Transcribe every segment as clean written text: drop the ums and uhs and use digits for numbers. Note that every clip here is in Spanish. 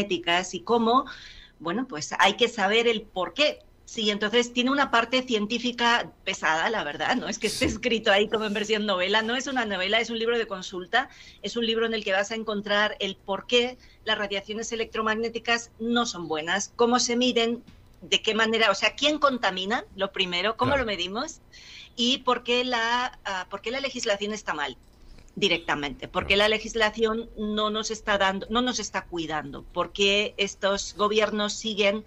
éticas y cómo, bueno, pues hay que saber el por qué. Sí, entonces tiene una parte científica pesada, la verdad, no es que esté Sí, escrito ahí como en versión novela, no es una novela, es un libro de consulta, es un libro en el que vas a encontrar el por qué las radiaciones electromagnéticas no son buenas, cómo se miden, de qué manera, o sea, quién contamina, lo primero, cómo lo claro. medimos y por qué la legislación está mal directamente, porque Claro. la legislación no nos está dando, no nos está cuidando, porque estos gobiernos siguen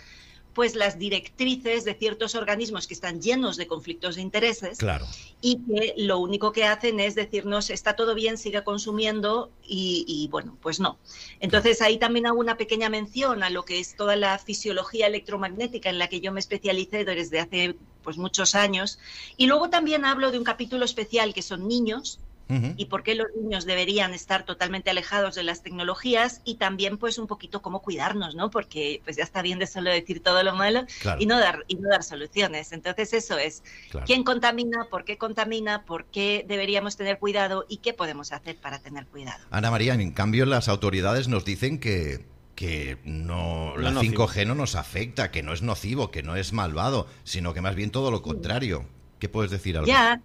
pues las directrices de ciertos organismos que están llenos de conflictos de intereses Claro. y que lo único que hacen es decirnos está todo bien, sigue consumiendo y bueno, pues no. Claro. Entonces ahí también hago una pequeña mención a lo que es toda la fisiología electromagnética en la que yo me especialicé desde hace pues muchos años y luego también hablo de un capítulo especial que son niños Ujú. y por qué los niños deberían estar totalmente alejados de las tecnologías y también pues un poquito cómo cuidarnos, ¿no? Porque pues ya está bien de solo decir todo lo malo Claro, y no dar soluciones. Entonces eso es, claro. ¿quién contamina, por qué deberíamos tener cuidado y qué podemos hacer para tener cuidado? Ana María, en cambio las autoridades nos dicen que no, No la es nocivo. 5G no nos afecta, que no es nocivo, que no es malvado, sino que más bien todo lo contrario. ¿Qué puedes decir al respecto? Ya,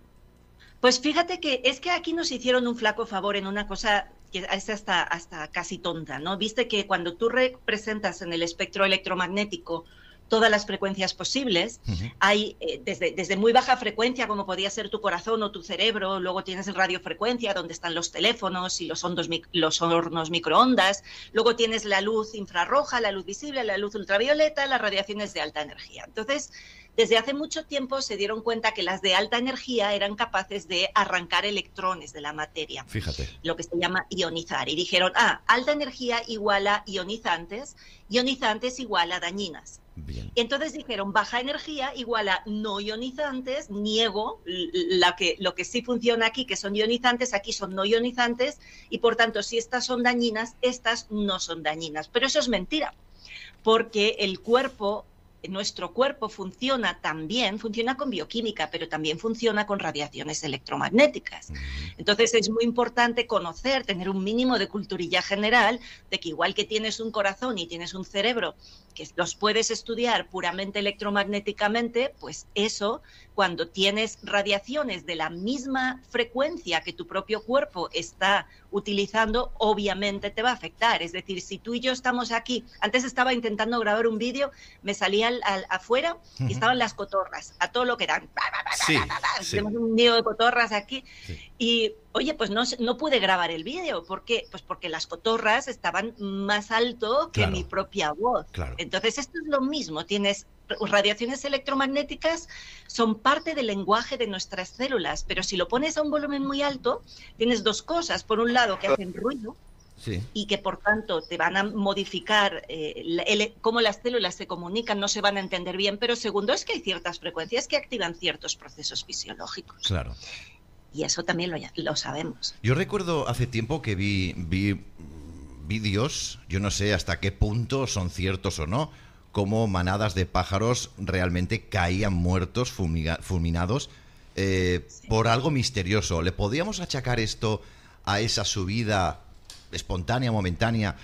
pues fíjate que es que aquí nos hicieron un flaco favor en una cosa que es hasta casi tonta, ¿no? Viste que cuando tú representas en el espectro electromagnético todas las frecuencias posibles, Ujú. hay desde muy baja frecuencia, como podía ser tu corazón o tu cerebro, luego tienes el radiofrecuencia, donde están los teléfonos y los hornos microondas, luego tienes la luz infrarroja, la luz visible, la luz ultravioleta, las radiaciones de alta energía. Entonces, desde hace mucho tiempo se dieron cuenta que las de alta energía eran capaces de arrancar electrones de la materia, Fíjate. lo que se llama ionizar. Y dijeron, alta energía igual a ionizantes, ionizantes igual a dañinas. Bien. Y entonces dijeron, baja energía igual a no ionizantes, niego lo que sí funciona aquí, que son ionizantes, aquí son no ionizantes, y por tanto, si estas son dañinas, estas no son dañinas. Pero eso es mentira, porque nuestro cuerpo funciona también, funciona con bioquímica, pero también funciona con radiaciones electromagnéticas. Ujú. Entonces es muy importante conocer, tener un mínimo de culturilla general de que igual que tienes un corazón y tienes un cerebro que los puedes estudiar puramente electromagnéticamente, pues eso, cuando tienes radiaciones de la misma frecuencia que tu propio cuerpo está utilizando, obviamente te va a afectar. Es decir, si tú y yo estamos aquí, antes estaba intentando grabar un vídeo, me salía afuera y Ujú. estaban las cotorras, a todo lo que dan. Sí, sí, Tenemos un lío de cotorras aquí. sí. Y, oye, pues no pude grabar el vídeo. ¿Por qué? Pues porque las cotorras estaban más alto que mi Claro, propia voz. claro. Entonces, esto es lo mismo. Tienes radiaciones electromagnéticas, son parte del lenguaje de nuestras células, pero si lo pones a un volumen muy alto, tienes dos cosas. Por un lado, que hacen ruido, Sí. y que por tanto te van a modificar cómo las células se comunican, no se van a entender bien, pero segundo es que hay ciertas frecuencias que activan ciertos procesos fisiológicos Claro. y eso también lo sabemos. Yo recuerdo hace tiempo que vi vídeos, yo no sé hasta qué punto son ciertos o no, como manadas de pájaros realmente caían muertos, fulminados, por algo misterioso. ¿Le podríamos achacar esto a esa subida espontánea, momentánea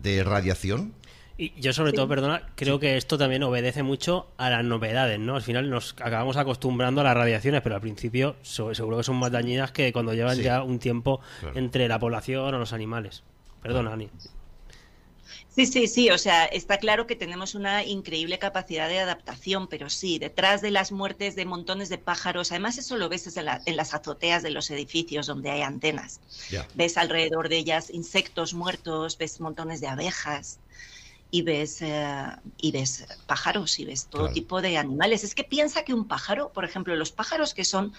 de radiación? Y yo sobre todo, Sí. perdona, creo que esto también obedece mucho a las novedades, ¿no? Al final nos acabamos acostumbrando a las radiaciones, pero al principio seguro que son más dañinas que cuando llevan Sí, ya un tiempo claro, entre la población o los animales. claro. Perdona, Ani. Sí, o sea, está claro que tenemos una increíble capacidad de adaptación, pero sí, detrás de las muertes de montones de pájaros, además eso lo ves en las azoteas de los edificios donde hay antenas, Ya, ves alrededor de ellas insectos muertos, ves montones de abejas, y ves pájaros y ves todo claro. tipo de animales. Es que piensa que un pájaro, por ejemplo, los pájaros que son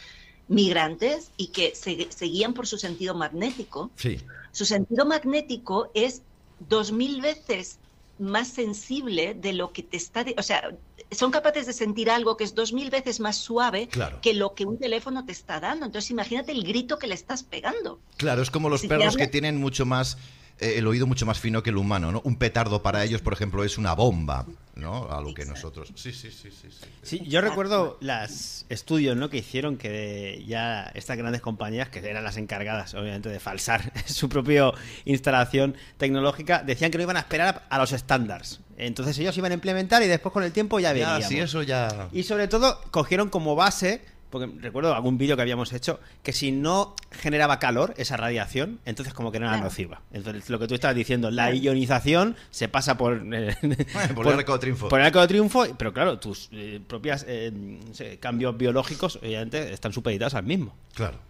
migrantes y que se guían por Sí, su sentido magnético es 2000 veces más sensible de lo que te está... o sea, son capaces de sentir algo que es 2000 veces más suave claro. que lo que un teléfono te está dando. Entonces imagínate el grito que le estás pegando. Claro, es como los Si te perros que habla... tienen mucho más, el oído mucho más fino que el humano, ¿no? Un petardo para ellos, por ejemplo, es una bomba. ¿no? A lo que Exacto. nosotros... Sí. Sí, yo recuerdo los estudios, ¿no?, que hicieron que ya estas grandes compañías, que eran las encargadas, obviamente, de falsar su propia instalación tecnológica, decían que no iban a esperar a los estándares. Entonces ellos iban a implementar y después con el tiempo ya veríamos. Sí, eso ya... Y sobre todo cogieron como base, porque recuerdo algún vídeo que habíamos hecho, que si no generaba calor esa radiación, entonces como que no era nociva. Entonces lo que tú estabas diciendo, la ionización se pasa por por el arco de triunfo. Por el arco de triunfo, pero claro, tus propias no sé, cambios biológicos obviamente están supeditados al mismo. Claro.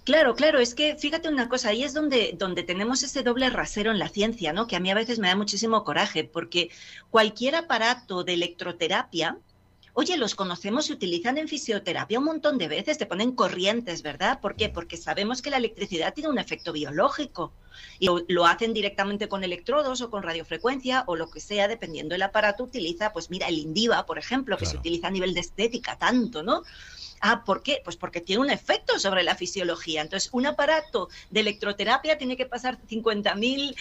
Claro, es que fíjate una cosa, ahí es donde tenemos ese doble rasero en la ciencia, ¿no? Que a mí a veces me da muchísimo coraje, porque cualquier aparato de electroterapia, oye, los conocemos, se utilizan en fisioterapia un montón de veces, te ponen corrientes, ¿verdad? ¿Por qué? Porque sabemos que la electricidad tiene un efecto biológico y lo hacen directamente con electrodos o con radiofrecuencia o lo que sea, dependiendo del aparato, utiliza, pues mira, el Indiva, por ejemplo, que se utiliza a nivel de estética tanto, ¿no? Ah, ¿por qué? Pues porque tiene un efecto sobre la fisiología. Entonces, un aparato de electroterapia tiene que pasar 50.000,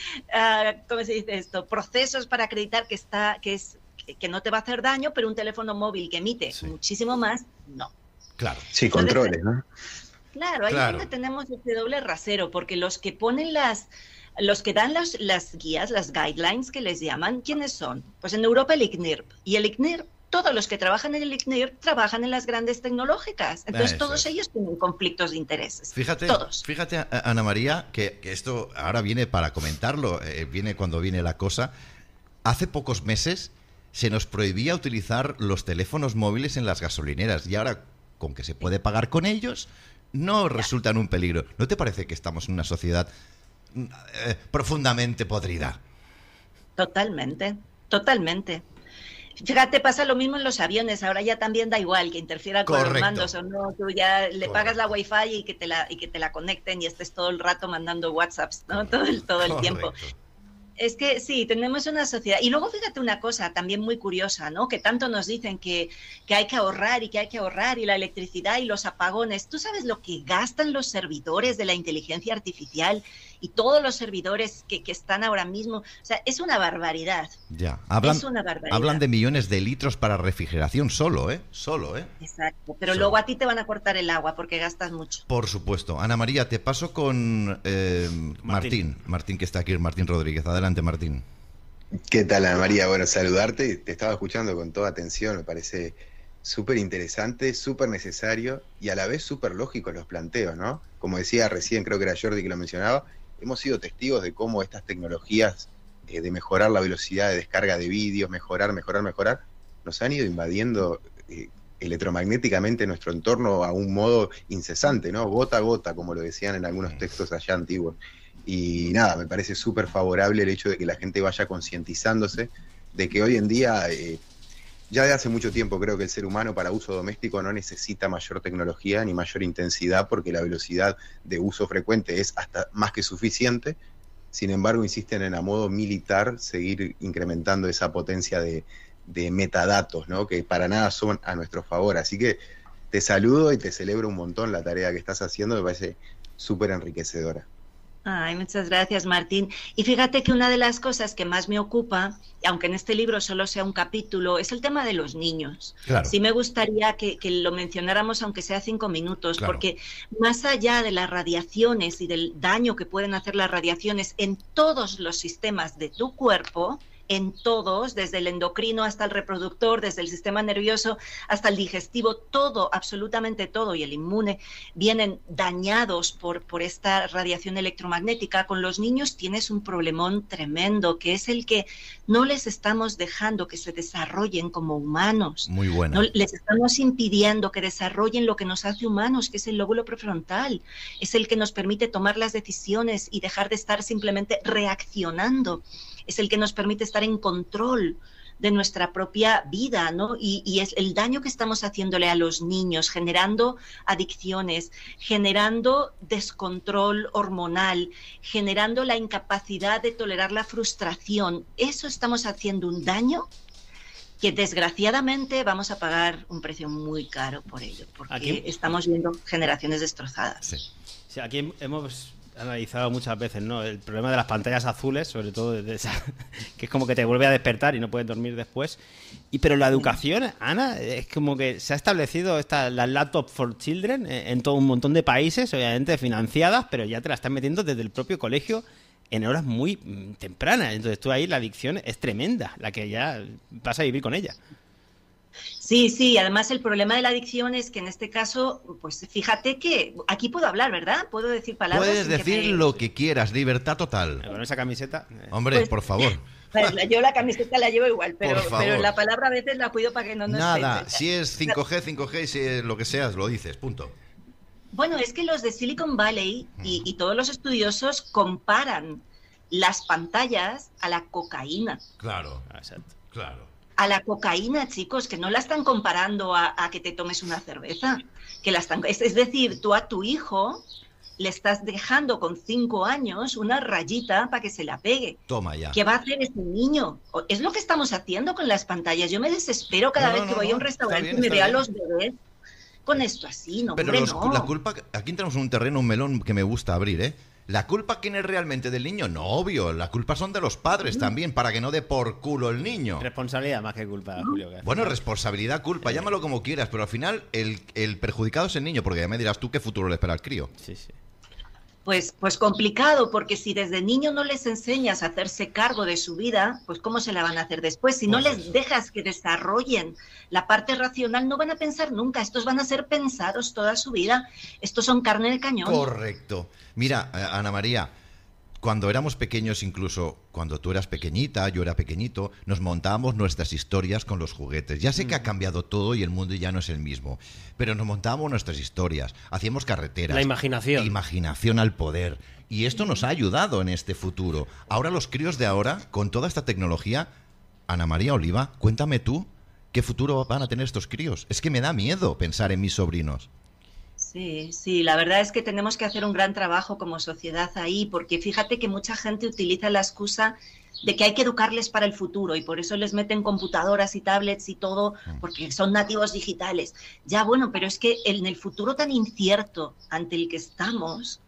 ¿cómo se dice esto?, procesos para acreditar que no te va a hacer daño, pero un teléfono móvil que emite muchísimo más, no. Claro. Sí, Entonces, controles, ¿no? Claro, ahí es donde tenemos ese doble rasero, porque los que ponen los que dan las guías, las guidelines que les llaman, ¿quiénes son? Pues en Europa el ICNIRP. Y el ICNIRP, todos los que trabajan en el ICNIRP trabajan en las grandes tecnológicas. Entonces todos ellos tienen conflictos de intereses. Fíjate, Ana María, que esto ahora viene para comentarlo, viene cuando viene la cosa. Hace pocos meses se nos prohibía utilizar los teléfonos móviles en las gasolineras y ahora, con que se puede pagar con ellos, no resultan un peligro. ¿No te parece que estamos en una sociedad profundamente podrida? Totalmente. Fíjate, pasa lo mismo en los aviones, ahora ya también da igual que interfiera con los mandos o no, tú ya le pagas la Wi-Fi y que te la conecten y estés todo el rato mandando WhatsApps, ¿no? Todo el tiempo. Es que sí, tenemos una sociedad. Y luego fíjate una cosa también muy curiosa, ¿no? Que tanto nos dicen que hay que ahorrar y la electricidad y los apagones. ¿Tú sabes lo que gastan los servidores de la inteligencia artificial y todos los servidores que están ahora mismo? O sea, es una barbaridad. Ya, es una barbaridad. Hablan de millones de litros para refrigeración solo, ¿eh? Exacto, pero luego a ti te van a cortar el agua porque gastas mucho. Por supuesto. Ana María, te paso con Martín, que está aquí, Martín Rodríguez. Adelante, Martín. ¿Qué tal, Ana María? Bueno, saludarte. Te estaba escuchando con toda atención. Me parece súper interesante, súper necesario y a la vez súper lógico los planteos, ¿no? Como decía recién, creo que era Jordi que lo mencionaba, hemos sido testigos de cómo estas tecnologías de mejorar la velocidad de descarga de vídeos, mejorar, nos han ido invadiendo electromagnéticamente nuestro entorno a un modo incesante, ¿no? Gota a gota, como lo decían en algunos textos allá antiguos. Y nada, me parece súper favorable el hecho de que la gente vaya concientizándose de que hoy en día, ya de hace mucho tiempo creo que el ser humano para uso doméstico no necesita mayor tecnología ni mayor intensidad porque la velocidad de uso frecuente es hasta más que suficiente. Sin embargo, insisten en a modo militar seguir incrementando esa potencia de metadatos, ¿no? Que para nada son a nuestro favor. Así que te saludo y te celebro un montón la tarea que estás haciendo, me parece súper enriquecedora. Ay, muchas gracias, Martín. Y fíjate que una de las cosas que más me ocupa, aunque en este libro solo sea un capítulo, es el tema de los niños. Claro. Sí me gustaría que lo mencionáramos, aunque sea 5 minutos, claro. Porque más allá de las radiaciones y del daño que pueden hacer las radiaciones en todos los sistemas de tu cuerpo, en todos, desde el endocrino hasta el reproductor, desde el sistema nervioso hasta el digestivo, todo, absolutamente todo, y el inmune, vienen dañados por esta radiación electromagnética. Con los niños tienes un problemón tremendo, que es el que no les estamos dejando que se desarrollen como humanos. Muy bueno. No, les estamos impidiendo que desarrollen lo que nos hace humanos, que es el lóbulo prefrontal. Es el que nos permite tomar las decisiones y dejar de estar simplemente reaccionando. Es el que nos permite estar en control de nuestra propia vida, ¿no? Y es el daño que estamos haciéndole a los niños, generando adicciones, generando descontrol hormonal, generando la incapacidad de tolerar la frustración. Eso estamos haciendo un daño que desgraciadamente vamos a pagar un precio muy caro por ello, porque estamos viendo generaciones destrozadas. Sí. Sí, aquí hemos analizado muchas veces, ¿no? El problema de las pantallas azules, sobre todo que es como que te vuelve a despertar y no puedes dormir después. Pero la educación, Ana, es como que se ha establecido las laptop for children en todo un montón de países, obviamente financiadas, pero ya te la están metiendo desde el propio colegio en horas muy tempranas. Entonces tú ahí la adicción es tremenda, la que ya vas a vivir con ella. Sí, además el problema de la adicción es que en este caso, pues fíjate que aquí puedo hablar, ¿verdad? Puedo decir palabras. Puedes decir lo que quieras, libertad total. Con esa camiseta. Hombre, pues, por favor. Yo la camiseta la llevo igual, pero la palabra a veces la cuido para que no nos Nada, pese. si es 5G, si es lo que seas, lo dices, punto. Bueno, es que los de Silicon Valley y todos los estudiosos comparan las pantallas a la cocaína. Claro, exacto. Claro. A la cocaína, chicos, que no la están comparando a que te tomes una cerveza. Es decir, tú a tu hijo le estás dejando con 5 años una rayita para que se la pegue. Toma ya. ¿Qué va a hacer ese niño? Es lo que estamos haciendo con las pantallas. Yo me desespero cada vez que voy a un restaurante y me veo a los bebés con esto así, ¿no? Pero hombre, no. La culpa, aquí entramos en un terreno, un melón que me gusta abrir, ¿eh? ¿La culpa quién es realmente del niño? No, obvio, la culpa son de los padres también, para que no dé por culo el niño. Responsabilidad más que culpa, Julio. Bueno, responsabilidad, culpa, llámalo como quieras, pero al final el perjudicado es el niño, porque ya me dirás tú qué futuro le espera al crío. Sí. Pues complicado, porque si desde niño no les enseñas a hacerse cargo de su vida, pues ¿cómo se la van a hacer después? Si no les dejas que desarrollen la parte racional, no van a pensar nunca. Estos van a ser pensados toda su vida. Estos son carne de cañón. Correcto. Mira, Ana María, cuando éramos pequeños, incluso cuando tú eras pequeñita, yo era pequeñito, nos montábamos nuestras historias con los juguetes. Ya sé que ha cambiado todo y el mundo ya no es el mismo, pero nos montábamos nuestras historias, hacíamos carreteras. La imaginación. Imaginación al poder. Y esto nos ha ayudado en este futuro. Ahora los críos de ahora, con toda esta tecnología, Ana María Oliva, cuéntame tú, ¿qué futuro van a tener estos críos? Es que me da miedo pensar en mis sobrinos. Sí, la verdad es que tenemos que hacer un gran trabajo como sociedad ahí, porque fíjate que mucha gente utiliza la excusa de que hay que educarles para el futuro y por eso les meten computadoras y tablets y todo, porque son nativos digitales. Ya bueno, pero es que en el futuro tan incierto ante el que estamos,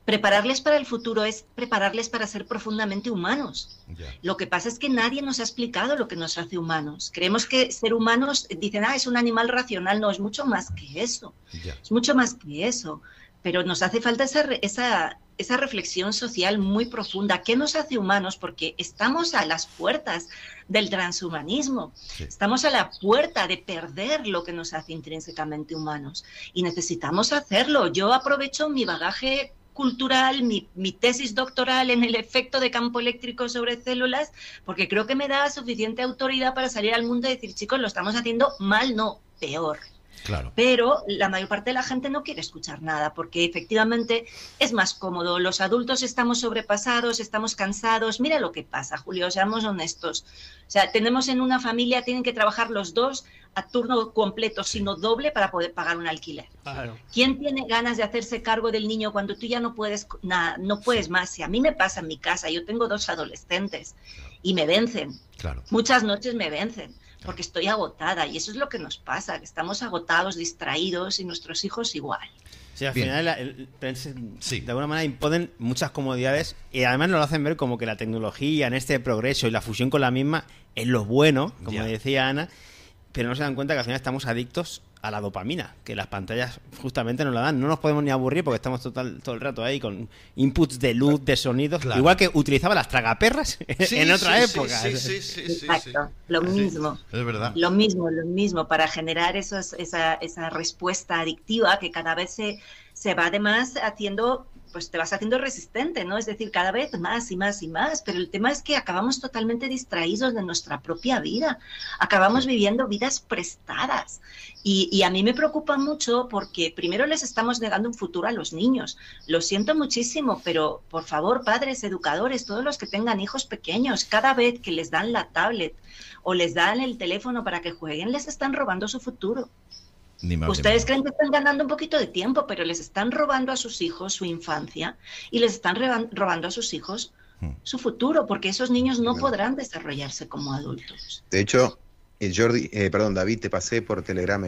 prepararles para el futuro es prepararles para ser profundamente humanos. Lo que pasa es que nadie nos ha explicado lo que nos hace humanos. Creemos que ser humanos, dicen, es un animal racional. No, es mucho más que eso. Es mucho más que eso. Pero nos hace falta esa reflexión social muy profunda. ¿Qué nos hace humanos? Porque estamos a las puertas del transhumanismo. Estamos a la puerta de perder lo que nos hace intrínsecamente humanos. Y necesitamos hacerlo. Yo aprovecho mi bagaje cultural, mi tesis doctoral en el efecto de campo eléctrico sobre células, porque creo que me da suficiente autoridad para salir al mundo y decir, chicos, lo estamos haciendo mal, no, peor. Claro. Pero la mayor parte de la gente no quiere escuchar nada, porque efectivamente es más cómodo. Los adultos estamos sobrepasados, estamos cansados. Mira lo que pasa, Julio, seamos honestos. O sea, tenemos en una familia, tienen que trabajar los dos a turno completo, sino doble, para poder pagar un alquiler. Claro. ¿Quién tiene ganas de hacerse cargo del niño cuando tú ya no puedes nada, no puedes más? Si a mí me pasa en mi casa, yo tengo 2 adolescentes y me vencen. Claro. Muchas noches me vencen porque estoy agotada y eso es lo que nos pasa, que estamos agotados, distraídos y nuestros hijos igual. Sí, al final de alguna manera imponen muchas comodidades y además nos lo hacen ver como que la tecnología en este progreso y la fusión con la misma es lo bueno, como decía Ana, pero no se dan cuenta que al final estamos adictos a la dopamina, que las pantallas justamente nos la dan. No nos podemos ni aburrir porque estamos todo el rato ahí con inputs de luz, de sonidos, igual que utilizaba las tragaperras en otra época. Sí. Exacto, lo mismo. Es verdad. Lo mismo, para generar esa respuesta adictiva que cada vez se va además haciendo, pues te vas haciendo resistente, ¿no? Es decir, cada vez más y más y más, pero el tema es que acabamos totalmente distraídos de nuestra propia vida, acabamos viviendo vidas prestadas y a mí me preocupa mucho porque primero les estamos negando un futuro a los niños, lo siento muchísimo, pero por favor, padres, educadores, todos los que tengan hijos pequeños, cada vez que les dan la tablet o les dan el teléfono para que jueguen, les están robando su futuro. Ustedes creen que están ganando un poquito de tiempo, pero les están robando a sus hijos su infancia y les están robando a sus hijos su futuro, porque esos niños no podrán desarrollarse como adultos. De hecho, David, te pasé por Telegram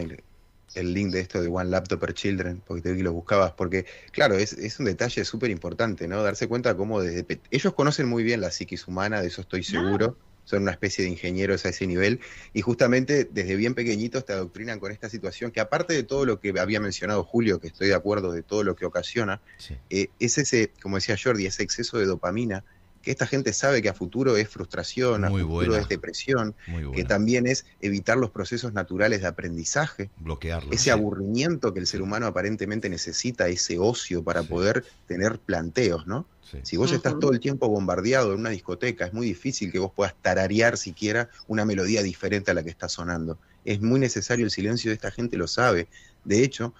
el link de esto de One Laptop per Children, porque te vi que lo buscabas, porque claro, es un detalle súper importante, ¿no? Darse cuenta cómo ellos conocen muy bien la psiquis humana, de eso estoy seguro, son una especie de ingenieros a ese nivel, y justamente desde bien pequeñitos te adoctrinan con esta situación, que aparte de todo lo que había mencionado Julio, que estoy de acuerdo de todo lo que ocasiona, es ese, como decía Jordi, ese exceso de dopamina, que esta gente sabe que a futuro es frustración, a futuro es depresión, que también es evitar los procesos naturales de aprendizaje, bloquearlos, ese aburrimiento que el ser humano aparentemente necesita, ese ocio para poder tener planteos, ¿no? Si vos estás todo el tiempo bombardeado en una discoteca, es muy difícil que vos puedas tararear siquiera una melodía diferente a la que está sonando. Es muy necesario el silencio, de esta gente lo sabe. De hecho,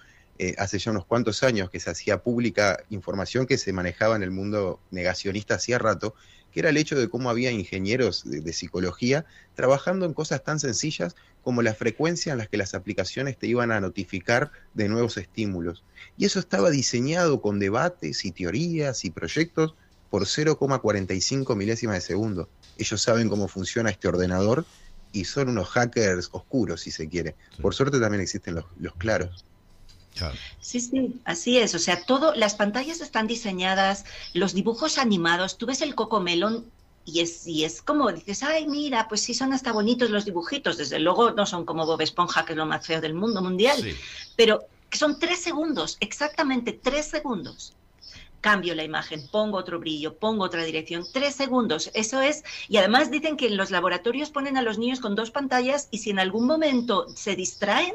hace ya unos cuantos años que se hacía pública información que se manejaba en el mundo negacionista hacía rato, que era el hecho de cómo había ingenieros de psicología trabajando en cosas tan sencillas como la frecuencia en las que las aplicaciones te iban a notificar de nuevos estímulos. Y eso estaba diseñado con debates y teorías y proyectos por 0,45 milésimas de segundo. Ellos saben cómo funciona este ordenador y son unos hackers oscuros, si se quiere. Por suerte también existen los claros. Claro. Sí, así es. O sea, las pantallas están diseñadas, los dibujos animados, tú ves el Cocomelon y es como dices, ay, mira, pues sí son hasta bonitos los dibujitos. Desde luego no son como Bob Esponja, que es lo más feo del mundo mundial, pero que son 3 segundos, exactamente 3 segundos. Cambio la imagen, pongo otro brillo, pongo otra dirección, 3 segundos, eso es. Y además dicen que en los laboratorios ponen a los niños con 2 pantallas y si en algún momento se distraen,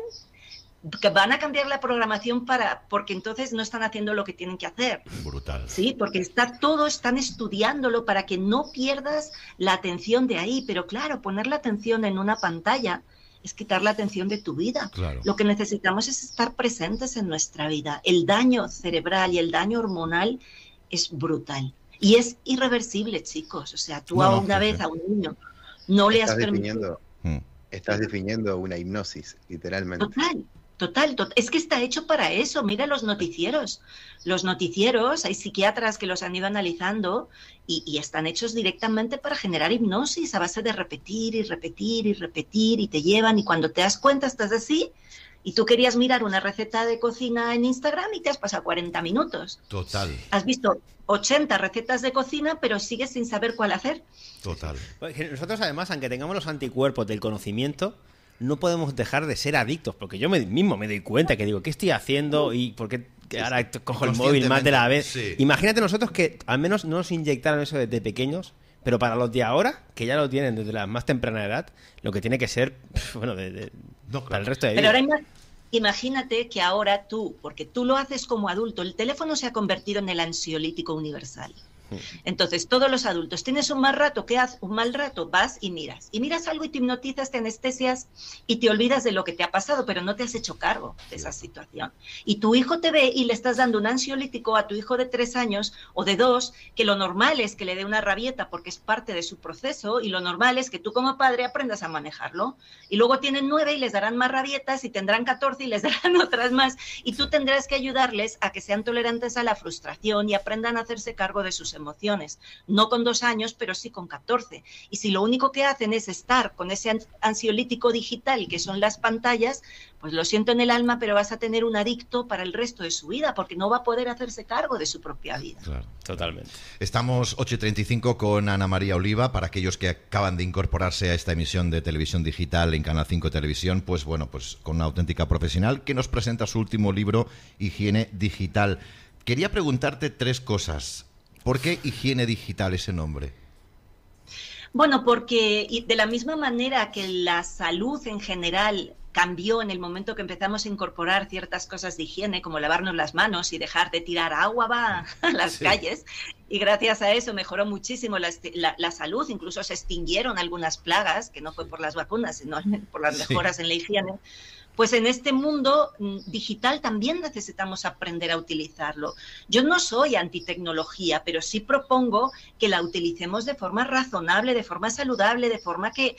que van a cambiar la programación porque entonces no están haciendo lo que tienen que hacer. Brutal. Sí, porque están estudiándolo para que no pierdas la atención de ahí. Pero claro, poner la atención en una pantalla es quitar la atención de tu vida. Claro. Lo que necesitamos es estar presentes en nuestra vida. El daño cerebral y el daño hormonal es brutal. Y es irreversible, chicos. O sea, tú una vez a un niño no le has permitido... Estás definiendo una hipnosis, literalmente. Total. Es que está hecho para eso. Mira los noticieros. Los noticieros, hay psiquiatras que los han ido analizando y están hechos directamente para generar hipnosis a base de repetir y repetir y repetir y te llevan y cuando te das cuenta estás así y tú querías mirar una receta de cocina en Instagram y te has pasado 40 minutos. Total. Has visto 80 recetas de cocina pero sigues sin saber cuál hacer. Total. Nosotros además, aunque tengamos los anticuerpos del conocimiento, no podemos dejar de ser adictos, porque yo mismo me doy cuenta que digo, ¿qué estoy haciendo? ¿Y por qué ahora cojo el móvil más de la vez? Sí. Imagínate nosotros que al menos no nos inyectaron eso desde pequeños, pero para los de ahora, que ya lo tienen desde la más temprana edad, lo que tiene que ser, bueno, para el resto de vida. Pero ahora imagínate que ahora tú, porque tú lo haces como adulto, el teléfono se ha convertido en el ansiolítico universal. Entonces, todos los adultos, tienes un mal rato, ¿qué haces? Un mal rato, vas y miras algo y te hipnotizas, te anestesias y te olvidas de lo que te ha pasado, pero no te has hecho cargo de esa situación. Y tu hijo te ve y le estás dando un ansiolítico a tu hijo de 3 años o de 2, que lo normal es que le dé una rabieta porque es parte de su proceso y lo normal es que tú como padre aprendas a manejarlo. Y luego tienen 9 y les darán más rabietas y tendrán 14 y les darán otras más y tú tendrás que ayudarles a que sean tolerantes a la frustración y aprendan a hacerse cargo de sus emociones, no con 2 años, pero sí con 14. Y si lo único que hacen es estar con ese ansiolítico digital, que son las pantallas, pues lo siento en el alma, pero vas a tener un adicto para el resto de su vida, porque no va a poder hacerse cargo de su propia vida. Claro. Totalmente. Estamos 8:35 con Ana María Oliva. Para aquellos que acaban de incorporarse a esta emisión de televisión digital en Canal 5 Televisión, pues bueno, pues con una auténtica profesional que nos presenta su último libro, Higiene Digital. Quería preguntarte 3 cosas. ¿Por qué higiene digital ese nombre? Bueno, porque de la misma manera que la salud en general cambió en el momento que empezamos a incorporar ciertas cosas de higiene, como lavarnos las manos y dejar de tirar agua a las calles, y gracias a eso mejoró muchísimo la salud, incluso se extinguieron algunas plagas, que no fue por las vacunas, sino por las mejoras en la higiene. Pues en este mundo digital también necesitamos aprender a utilizarlo. Yo no soy antitecnología, pero sí propongo que la utilicemos de forma razonable, de forma saludable, de forma que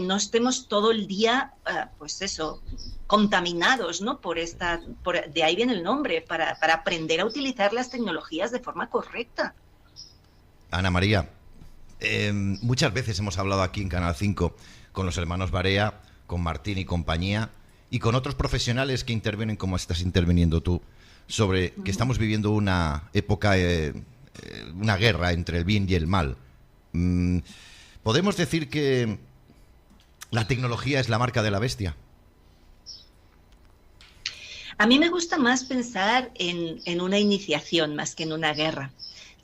no estemos todo el día, pues eso, contaminados, ¿no? De ahí viene el nombre, para aprender a utilizar las tecnologías de forma correcta. Ana María, muchas veces hemos hablado aquí en Canal 5 con los hermanos Barea, con Martín y compañía, y con otros profesionales que intervienen como estás interviniendo tú, sobre que estamos viviendo una época, una guerra entre el bien y el mal. ¿Podemos decir que la tecnología es la marca de la bestia? A mí me gusta más pensar en una iniciación más que en una guerra.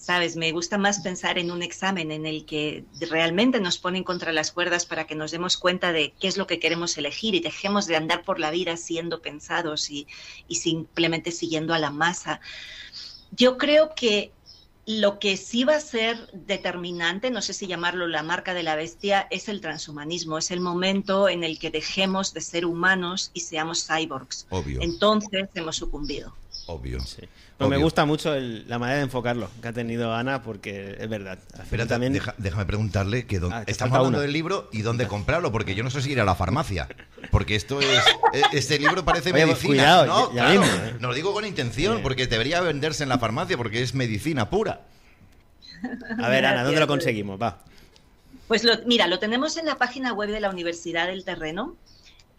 ¿Sabes? Me gusta más pensar en un examen en el que realmente nos ponen contra las cuerdas para que nos demos cuenta de qué es lo que queremos elegir y dejemos de andar por la vida siendo pensados y simplemente siguiendo a la masa. Yo creo que lo que sí va a ser determinante, no sé si llamarlo la marca de la bestia, es el transhumanismo. Es el momento en el que dejemos de ser humanos y seamos cyborgs. Obvio. Entonces hemos sucumbido. Obvio. Sí. Pero me gusta mucho la manera de enfocarlo que ha tenido Ana, porque es verdad. Pero también déjame preguntarle que estamos hablando del libro y dónde comprarlo, porque yo no sé si ir a la farmacia, porque esto es este libro parece medicina. Cuidado, no, ya claro, mismo, no lo digo con intención, porque debería venderse en la farmacia, porque es medicina pura. A ver, Ana, ¿dónde lo conseguimos? Va. Pues mira, lo tenemos en la página web de la Universidad del Terreno.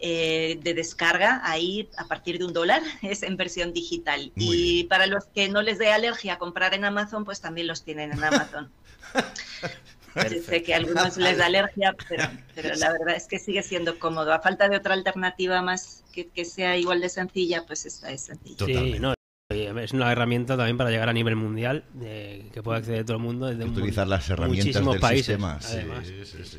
De descarga ahí a partir de $1, es en versión digital. Muy y bien. para los que no les dé alergia a comprar en Amazon, pues también los tienen en Amazon. Sé que a algunos les da alergia, pero la verdad es que sigue siendo cómodo. A falta de otra alternativa más que sea igual de sencilla, pues esta es sencilla. Totalmente. Sí, no, es una herramienta también para llegar a nivel mundial, que pueda acceder todo el mundo desde Utilizar las herramientas muchísimos del países, sistema. además.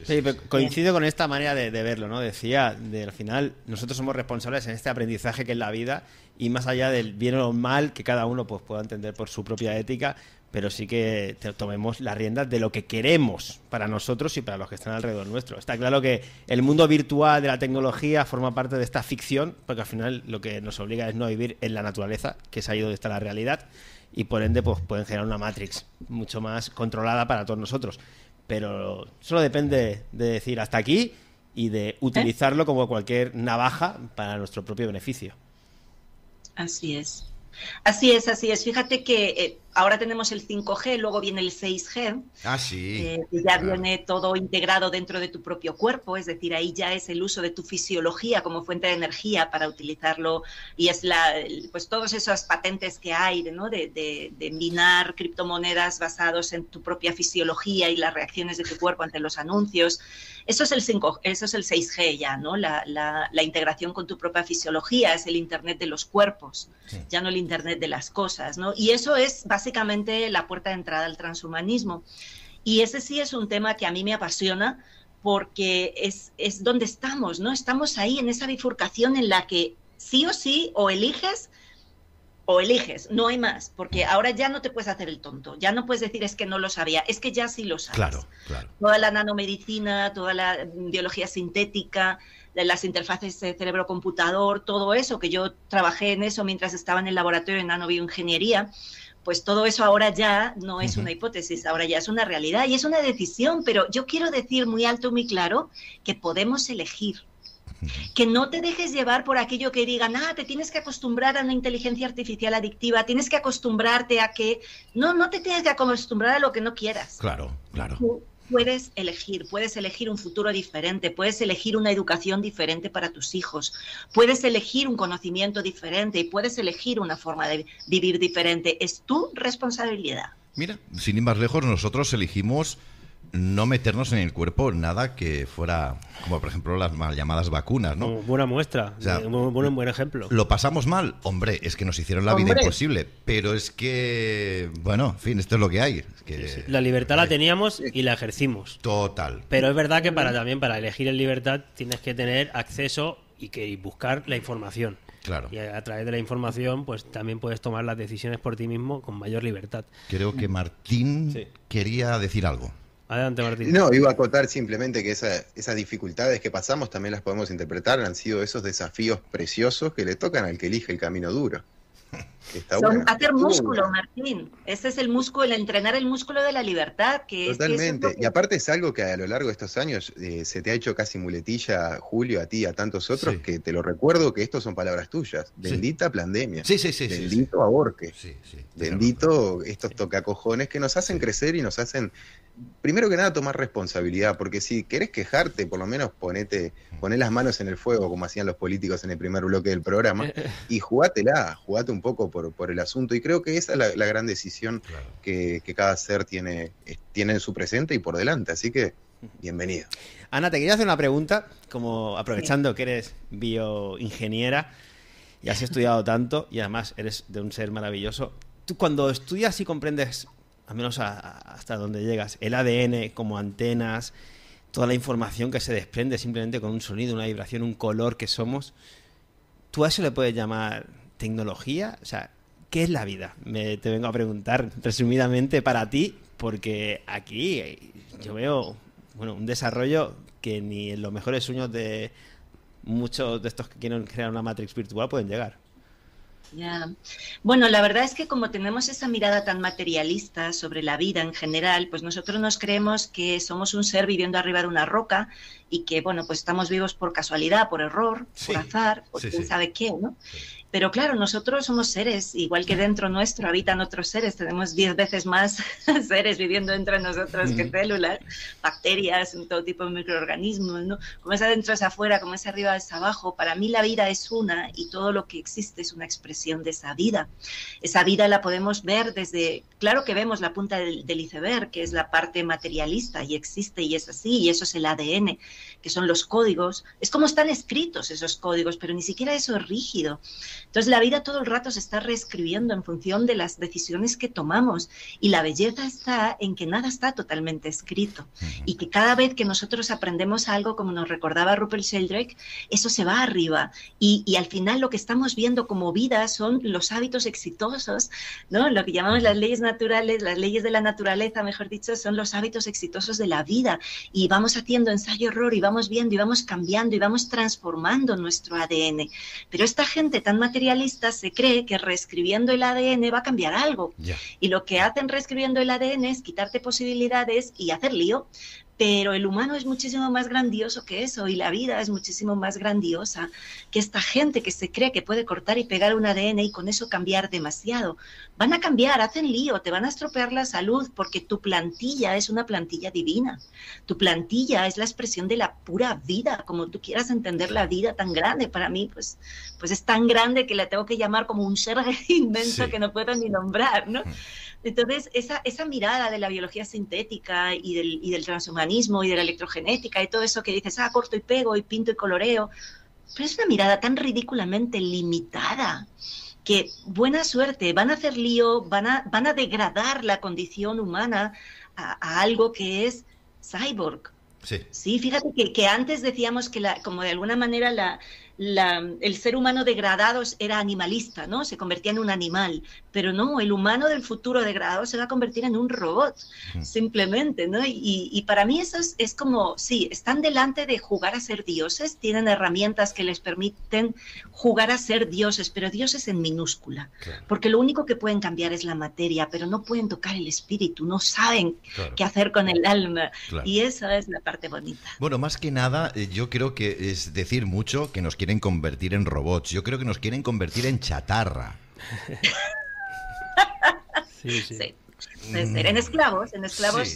Sí, pero coincido con esta manera de verlo, ¿no? Decía, al final, nosotros somos responsables en este aprendizaje que es la vida, y más allá del bien o mal que cada uno pues pueda entender por su propia ética, pero sí que tomemos las riendas de lo que queremos para nosotros y para los que están alrededor nuestro. Está claro que el mundo virtual de la tecnología forma parte de esta ficción, porque al final lo que nos obliga es no vivir en la naturaleza, que es ahí donde está la realidad, y por ende pues pueden generar una Matrix mucho más controlada para todos nosotros. Pero solo depende de decir hasta aquí y de utilizarlo como cualquier navaja para nuestro propio beneficio. Así es. Así es, así es. Fíjate que ahora tenemos el 5G, luego viene el 6G. Ah, sí. Que ya viene todo integrado dentro de tu propio cuerpo, es decir, ahí ya es el uso de tu fisiología como fuente de energía para utilizarlo, y es pues todas esas patentes que hay, ¿no? de minar criptomonedas basados en tu propia fisiología y las reacciones de tu cuerpo ante los anuncios. Eso es el 6G ya, ¿no? La integración con tu propia fisiología, es el Internet de los cuerpos, sí. Ya no el Internet de las cosas, ¿no? Y eso es básicamente la puerta de entrada al transhumanismo. Y ese sí es un tema que a mí me apasiona, porque es donde estamos, ¿no? Estamos ahí en esa bifurcación en la que sí o sí o eliges, no hay más, porque ahora ya no te puedes hacer el tonto, ya no puedes decir es que no lo sabía, es que ya sí lo sabes. Claro, claro. Toda la nanomedicina, toda la biología sintética, las interfaces cerebro-computador, todo eso, que yo trabajé en eso mientras estaba en el laboratorio de nanobioingeniería, pues todo eso ahora ya no es una hipótesis, ahora ya es una realidad y es una decisión, pero yo quiero decir muy alto y muy claro que podemos elegir. Que no te dejes llevar por aquello que digan, te tienes que acostumbrar a una inteligencia artificial adictiva, tienes que acostumbrarte a que... No te tienes que acostumbrar a lo que no quieras. Claro, claro. Tú puedes elegir un futuro diferente, puedes elegir una educación diferente para tus hijos, puedes elegir un conocimiento diferente y puedes elegir una forma de vivir diferente. Es tu responsabilidad. Mira, sin ir más lejos, nosotros elegimos no meternos en el cuerpo nada que fuera, como por ejemplo las mal llamadas vacunas, ¿no? Buena muestra, o sea, buen ejemplo. ¿Lo pasamos mal? Hombre, es que nos hicieron la vida imposible, pero es que, bueno, en fin, esto es lo que hay. Es que, sí. La libertad la teníamos y la ejercimos. Total. Pero es verdad que también para elegir en libertad tienes que tener acceso y buscar la información. Claro. Y a través de la información, pues también puedes tomar las decisiones por ti mismo con mayor libertad. Creo que Martín quería decir algo. Adelante, Martín. No, iba a acotar simplemente que esas dificultades que pasamos también las podemos interpretar, han sido esos desafíos preciosos que le tocan al que elige el camino duro. Está bueno. Hacer músculo, Martín. Ese es el músculo, el entrenar el músculo de la libertad. Totalmente. Y aparte es algo que a lo largo de estos años se te ha hecho casi muletilla, Julio, a ti y a tantos otros, que te lo recuerdo que estos son palabras tuyas. Bendita pandemia. Sí. Bendito aborque. Sí. Bendito estos tocacojones que nos hacen crecer y nos hacen, primero que nada, tomar responsabilidad. Porque si querés quejarte, por lo menos poné las manos en el fuego, como hacían los políticos en el primer bloque del programa, y jugate un poco por el asunto. Y creo que esa es la gran decisión que cada ser tiene en su presente y por delante. Así que, bienvenido. Ana, te quería hacer una pregunta, como aprovechando que eres bioingeniera y has estudiado tanto y además eres de un ser maravilloso. Tú cuando estudias y comprendes, al menos hasta donde llegas, el ADN como antenas, toda la información que se desprende simplemente con un sonido, una vibración, un color que somos, ¿tú a eso le puedes llamar tecnología? O sea, ¿qué es la vida? Te vengo a preguntar resumidamente para ti, porque aquí yo veo un desarrollo que ni en los mejores sueños de muchos de estos que quieren crear una Matrix virtual pueden llegar. Ya. Bueno, la verdad es que como tenemos esa mirada tan materialista sobre la vida en general, pues nosotros nos creemos que somos un ser viviendo arriba de una roca y que, bueno, pues estamos vivos por casualidad, por error, por azar, por quién sabe qué, ¿no? Pero claro, nosotros somos seres, igual que dentro nuestro habitan otros seres, tenemos 10 veces más seres viviendo dentro de nosotros que células, bacterias, todo tipo de microorganismos, ¿no? Como es adentro es afuera, como es arriba es abajo. Para mí la vida es una y todo lo que existe es una expresión de esa vida. Esa vida la podemos ver desde, claro que vemos la punta del iceberg, que es la parte materialista y existe y es así, y eso es el ADN, que son los códigos. Es como están escritos esos códigos, pero ni siquiera eso es rígido. Entonces la vida todo el rato se está reescribiendo en función de las decisiones que tomamos y la belleza está en que nada está totalmente escrito y que cada vez que nosotros aprendemos algo, como nos recordaba Rupert Sheldrake, eso se va arriba y al final lo que estamos viendo como vida son los hábitos exitosos, ¿no? Lo que llamamos las leyes naturales, las leyes de la naturaleza, mejor dicho, son los hábitos exitosos de la vida y vamos haciendo ensayo-error y vamos viendo y vamos cambiando y vamos transformando nuestro ADN. Pero esta gente tan materialista se cree que reescribiendo el ADN va a cambiar algo. Y lo que hacen reescribiendo el ADN es quitarte posibilidades y hacer lío. Pero el humano es muchísimo más grandioso que eso y la vida es muchísimo más grandiosa que esta gente que se cree que puede cortar y pegar un ADN y con eso cambiar demasiado. Van a cambiar, hacen lío, te van a estropear la salud porque tu plantilla es una plantilla divina. Tu plantilla es la expresión de la pura vida, como tú quieras entender la vida tan grande. Para mí, pues es tan grande que la tengo que llamar como un ser inmenso que no puedo ni nombrar, ¿no? Entonces, esa mirada de la biología sintética y del transhumanismo y de la electrogenética y todo eso que dices, corto y pego y pinto y coloreo, pero es una mirada tan ridículamente limitada que, buena suerte, van a hacer lío, van a degradar la condición humana a algo que es cyborg. Sí, fíjate que antes decíamos que como de alguna manera el ser humano degradado era animalista, ¿no? Se convertía en un animal, pero no, el humano del futuro degradado se va a convertir en un robot, simplemente, ¿no? Y para mí eso es como, sí, están delante de jugar a ser dioses, tienen herramientas que les permiten jugar a ser dioses, pero dioses en minúscula, porque lo único que pueden cambiar es la materia, pero no pueden tocar el espíritu, no saben qué hacer con el alma, y esa es la parte bonita. Bueno, más que nada, yo creo que es decir mucho que nos quieren convertir en robots. Yo creo que nos quieren convertir en chatarra. Sí. En esclavos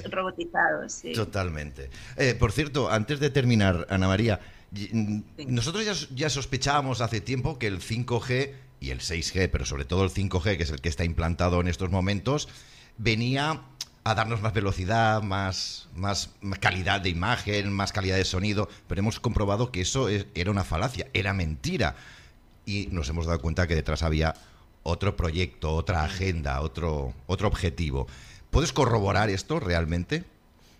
robotizados. Sí. Totalmente. Por cierto, antes de terminar, Ana María, nosotros ya sospechábamos hace tiempo que el 5G y el 6G, pero sobre todo el 5G, que es el que está implantado en estos momentos, venía a darnos más velocidad, más calidad de imagen, más calidad de sonido, pero hemos comprobado que eso era una falacia, era mentira. Y nos hemos dado cuenta que detrás había otro proyecto, otra agenda, otro objetivo. ¿Puedes corroborar esto realmente?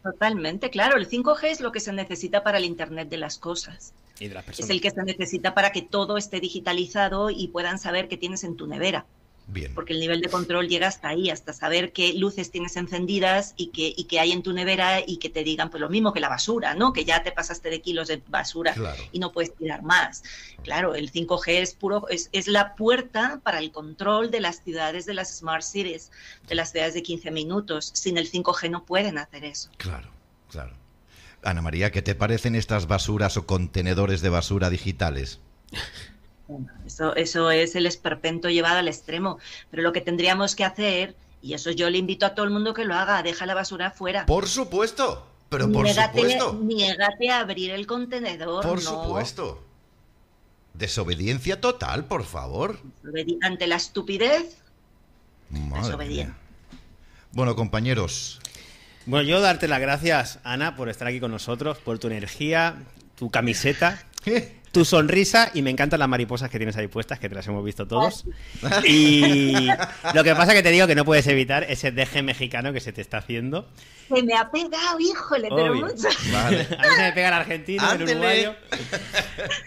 Totalmente, claro. El 5G es lo que se necesita para el Internet de las cosas. Y de las personas. Es el que se necesita para que todo esté digitalizado y puedan saber qué tienes en tu nevera. Bien. Porque el nivel de control llega hasta ahí, hasta saber qué luces tienes encendidas y qué hay en tu nevera, y que te digan pues lo mismo que la basura, ¿no? Que ya te pasaste de kilos de basura, Claro. y no puedes tirar más. Claro, el 5G es la puerta para el control de las ciudades, de las smart cities, de las ciudades de 15 minutos. Sin el 5G no pueden hacer eso. Claro, claro. Ana María, ¿qué te parecen estas basuras o contenedores de basura digitales? Bueno, eso es el esperpento llevado al extremo. Pero lo que tendríamos que hacer, y eso yo le invito a todo el mundo que lo haga, deja la basura afuera. Por supuesto, pero por supuesto. Niégate a abrir el contenedor. Por no. supuesto. Desobediencia total, por favor. Ante la estupidez, Madre desobediente. mía. Bueno, compañeros, Bueno, yo darte las gracias, Ana, por estar aquí con nosotros, por tu energía, tu camiseta, tu sonrisa, y me encantan las mariposas que tienes ahí puestas, que te las hemos visto todos. Y lo que pasa que te digo que no puedes evitar ese deje mexicano que se te está haciendo. Se me ha pegado, híjole, pero Obvio. mucho. vale. A mí se me pega el argentino, el Ándele. uruguayo.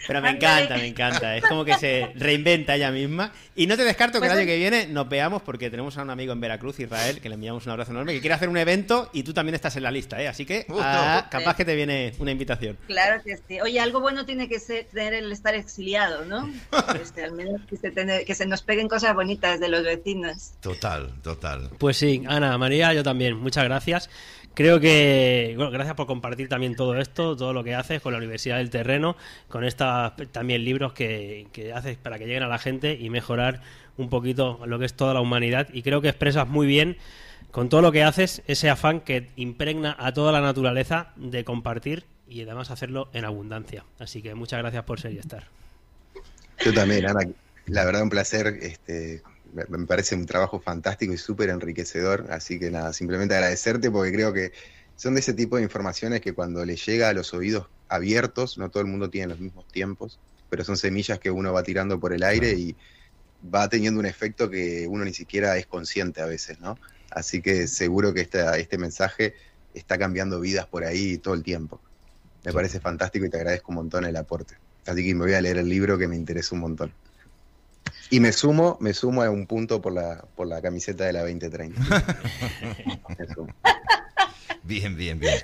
Pero me encanta, me encanta. Es como que se reinventa ella misma. Y no te descarto que el Pues año que viene nos veamos, porque tenemos a un amigo en Veracruz, Israel, que le enviamos un abrazo enorme, que quiere hacer un evento y tú también estás en la lista, ¿eh? Así que capaz que te viene una invitación. Claro que sí. Oye, algo bueno tiene que ser tener el estar exiliado, ¿no? Al menos que se nos peguen cosas bonitas de los vecinos. Total, total. Pues sí, Ana María, yo también. Muchas gracias. Creo que, bueno, gracias por compartir también todo esto, todo lo que haces con la Universidad del Terreno, con estos también libros que haces para que lleguen a la gente y mejorar un poquito lo que es toda la humanidad. Y creo que expresas muy bien, con todo lo que haces, ese afán que impregna a toda la naturaleza de compartir y además hacerlo en abundancia. Así que muchas gracias por ser y estar. Yo también, Ana, la verdad un placer, me parece un trabajo fantástico y súper enriquecedor, así que nada, simplemente agradecerte porque creo que son de ese tipo de informaciones que cuando le llega a los oídos abiertos, no todo el mundo tiene los mismos tiempos, pero son semillas que uno va tirando por el aire y va teniendo un efecto que uno ni siquiera es consciente a veces, ¿no? Así que seguro que este mensaje está cambiando vidas por ahí todo el tiempo. Me parece fantástico y te agradezco un montón el aporte. Así que me voy a leer el libro que me interesa un montón. Y me sumo a un punto por la camiseta de la 2030. Me sumo. Bien, bien, bien.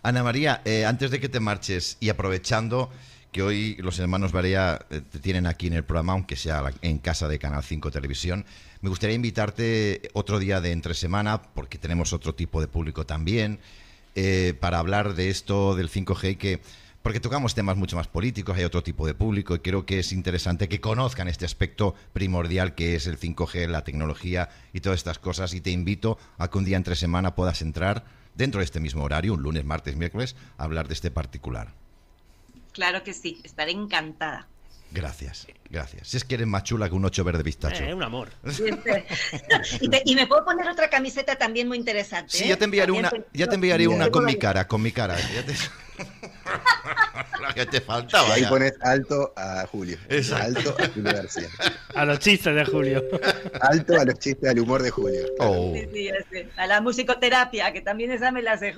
Ana María, antes de que te marches y aprovechando que hoy los hermanos Barea te tienen aquí en el programa, aunque sea en casa de Canal 5 Televisión, me gustaría invitarte otro día de entre semana, porque tenemos otro tipo de público también, para hablar de esto del 5G, porque tocamos temas mucho más políticos, hay otro tipo de público y creo que es interesante que conozcan este aspecto primordial que es el 5G, la tecnología y todas estas cosas, y te invito a que un día entre semana puedas entrar dentro de este mismo horario, un lunes, martes, miércoles, a hablar de este particular. Claro que sí, estaré encantada. Gracias, gracias. Si es que eres más chula que un 8 verde pistacho. Un amor. Y me puedo poner otra camiseta también muy interesante. Sí, ya te enviaré una con mi cara, Ya te... La que te faltaba. Ahí Ya. pones alto a Julio. Exacto. Alto a Julio García. A los chistes de Julio. Alto a los chistes, al humor de Julio. Oh. Sí, sí, ya sé. A la musicoterapia, que también esa me la sé.